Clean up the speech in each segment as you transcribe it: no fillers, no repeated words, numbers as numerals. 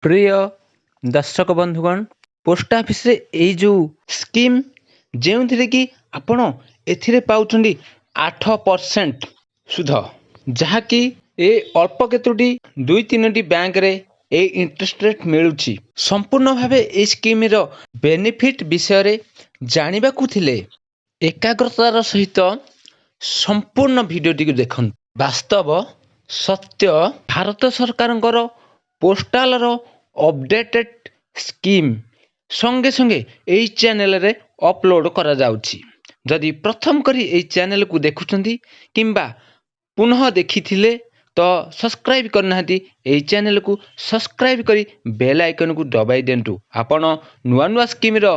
प्रिय दर्शक बंधुगण पोस्ट ऑफिस रे एई जो स्कीम जो कि आपण एथिरे पाउछंडी 8% सुध जहाँकि ए अल्प केतोटी 2-3 बैंक रे ए इंटरेस्ट रेट मिलुछि संपूर्ण भावे ए स्कीम रो बेनिफिट विषय रे जानिबा को थिले एकाग्रतार सहित संपूर्ण भिडियोटी को देखन वास्तव सत्य भारत सरकार पोस्टाल रो अपडेटेड स्कीम संगे संगे एई चैनल रे अपलोड करा जाउछि। जदि प्रथम करी एई चैनल को देखुछंती किंबा पुनः देखिथिले तो सब्सक्राइब करनाहांती एई चैनल को सब्सक्राइब करी बेल आइकन को दबाई देंतु आपण नुआ नुआ स्कीम रो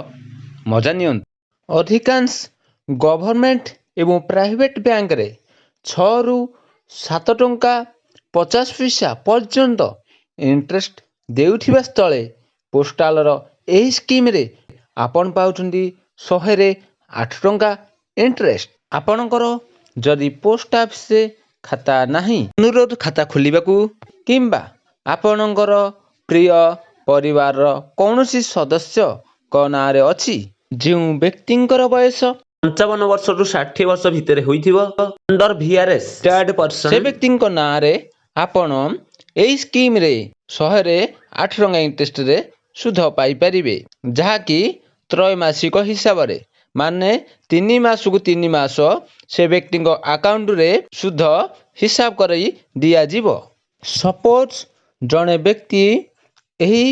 मजा नियंतु। अधिकांश गवर्नमेंट एवं प्राइवेट बैंक रे 6 रु 7 टंका 50 पैसा पर्यंत इंटरेस्ट देउथिबा स्थले पोस्टाल रो एही स्कीम रे आपण पाउछंती 100 रे 8 टंका इंटरेस्ट। आपणकर जदि पोस्ट ऑफिस से खाता नहीं अनुरोध खाता खोलिबाकू किंबा आपणकर प्रिय परिवार रो कौनसी सदस्य को नाम रे अछि जो व्यक्तिंकर बयस 55 वर्ष रु 60 वर्ष भितर होइथिबो अंडर वीआरएस रिटायर्ड पर्सन से व्यक्तिंक नाम रे आपण एई स्कीम रे 100 रे 8 टंका इंटरेस्ट रे सुध पाई परिबे जहाँकि त्रैमासिक हिसाब रे माने 3 मास को 3 मास से व्यक्ति अकाउंट रे सुध हिसाब करई दिया जीवो। सपोज जने व्यक्ति एही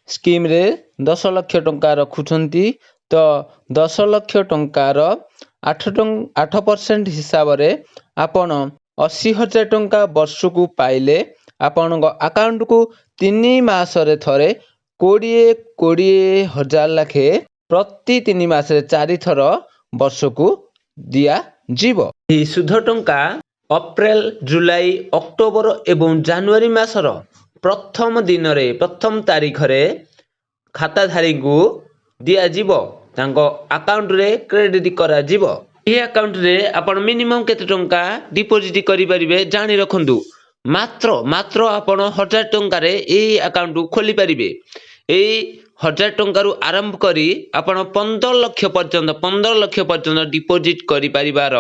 स्कीम रे 10 लाख टंका रखुछंती तो 10 लाख टंकार 8% हिसाब रे आपण 80,000 टंका वर्ष को पाइले आपण अकाउंट को 3 मास रे थरे 20,000 लाखे प्रति 3 मास रे 4 थर वर्ष को दिया जीवो। ई सुध टंका अप्रैल जुलाई अक्टोबर एवं जनवरी मासर प्रथम दिन रे प्रथम तारीख रे खाताधारी को दिया जीवो तांको अकाउंट रे क्रेडिट करा जीवो। ए अकाउंट रे आपण मिनिमम केते टंका डिपॉजिट करि परिबे जानि रखंतु मात्र आपण 1000 टंका रे ए अकाउंट खोली परिबे। ए 1000 टंका रु आरंभ करी आपण 15 लाख पर्यंत डिपॉजिट करि परिबार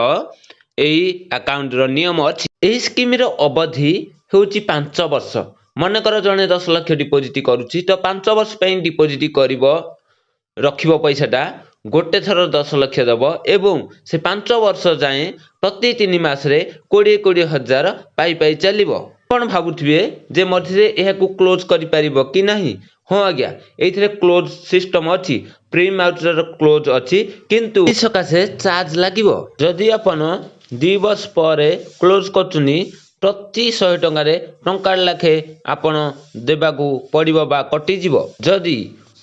एई अकाउंट रो नियम अछि। एई स्कीम रो अवधि होउची 5 वर्ष। मन कर जने 10 लाख डिपॉजिट करूची तो 5 वर्ष पई डिपॉजिट करिवो रखिबो पैसाटा गोटे थर 10 लाख दबो एवं से 5 वर्ष जाए प्रति 3 मास रे 20,000 हजार पाई चलिबो। कोन भाबुथिबे जे मझे एहा को क्लोज करि परिबो कि नहीं? हां आज्ञा एथिरे क्लोज सिस्टम अछि प्रीम आउटर क्लोज अछि किंतु इसकासे चार्ज लागिबो। जदि आपण 2 वर्ष परे क्लोज करचुनी प्रति 100 टंका रे टंका लाखे आपण देबाकू पड़िबो बा कटि जीवो। जदि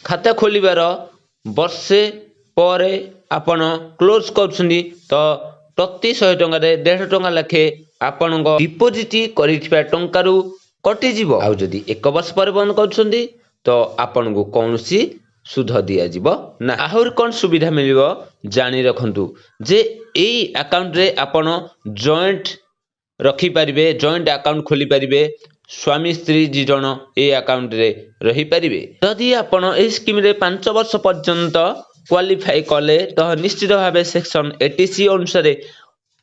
खाता खोलिबार वर्षे परे आपण क्लोज करछुनी तो प्रति 100 टंका रे 1.5 टंका लाखे आपण डिपॉजिट करिथिबा टंका रु कटि जीवो। आ जदि 1 वर्ष पर बंद करछुंदी तो आपण को कौनसी सुध दिया जीवो ना। आहुर कोन सुविधा मिलिबो जानि रखंतु जे एई अकाउंट रे आपण जॉइंट रखी परिबे जॉइंट अकाउंट खोली परिबे स्वामी स्त्री जी जन ए अकाउंट रे रही परिबे। जदि आपण ए स्कीम रे 5 वर्ष पर्यंत क्वालिफाई कले तो निश्चित भावे सेक्शन 80C अनुसार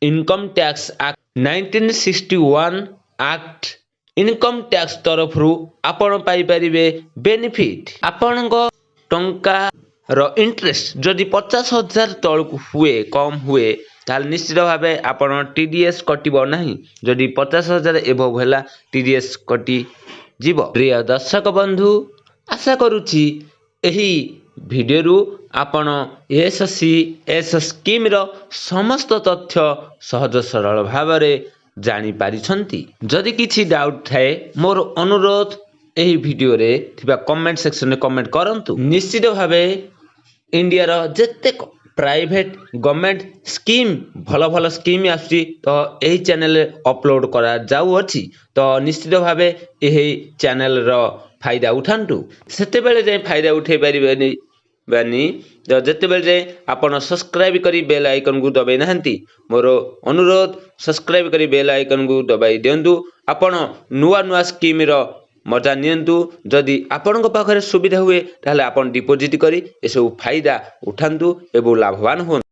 income tax act 1961 act income tax तरफ रु आपण पाई परिबे बेनिफिट। आपण टंका रो इंटरेस्ट जदि 50,000 तळकु हुए कम हुए ताल निश्चित भावे आपण टीडीएस कटिबो नाही। जदि 50,000 एबव होला टीडीएस कटि जीवो। प्रिय दर्शक बंधु आशा करूची एही वीडियो रु आपण एससीएस स्कीम रो समस्त तथ्य सहज सरल भावरे जानी पारिछंती। जदि किछि डाउट थाए मोर अनुरोध एही वीडियो रे थिबा कमेंट सेक्शन रे कमेंट करंतु। निश्चित भावे इंडिया रो जत्ते प्राइवेट गवर्नमेंट स्कीम भल स्कीम आसी तो एही चैनल रे अपलोड करा जाउ अछि तो निश्चित भावे एही चैनल रो फायदा उठांतु। सेते बेले जे फायदा उठे परिबेनी बानी तो जत्ते बेले जे आपण सब्सक्राइब करी बेल आइकन को दबाई नाहंती मोर अनुरोध सब्सक्राइब करी बेल आइकन को दबाई दियंतु। आपण नुआ नुआ स्कीम रो मजा नियंतु। जदि आपणଙ୍କ पाखरे सुविधा हुए ताहले आपण डिपोजिट करी एसबु फायदा उठांतु एवं लाभवान हुअन्तु।